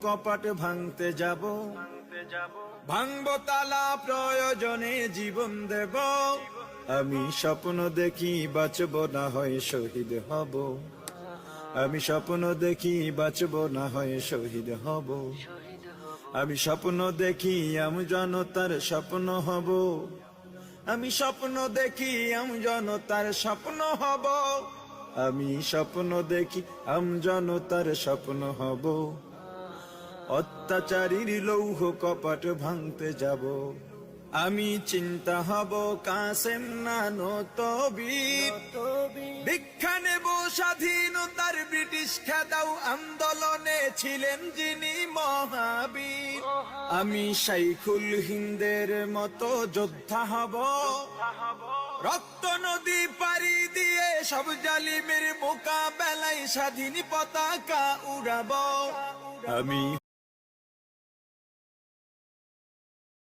কপাট ভাঙতে যাব, ভাঙবো তালা প্রয়োজনে জীবন দেব। আমি স্বপ্ন দেখি বাঁচব না হয় শহীদ হব, আমি স্বপ্ন দেখি বাঁচব না হয় শহীদ হব। আমি স্বপ্ন দেখি আমি জনতার স্বপ্ন হব, আমি স্বপ্ন দেখি আমি জনতার স্বপ্ন হব। আমি স্বপ্ন দেখি আমি জনতার স্বপ্ন হব। অত্যাচারীর লৌহ কপাট ভাঙতে যাব। আমি চিন্তা হব কাসেম নানত বীর, দীক্ষা নেব স্বাধীনতার ব্রিটিশ খেদাও আন্দোলনে ছিলেন যিনি মহাবীর। আমি শাইখুল হিন্দের মতো যোদ্ধা হব, রক্ত নদী পাড়ি দিয়ে সব জালিমের মোকাবেলায় স্বাধীন পতাকা উড়াবো। আমি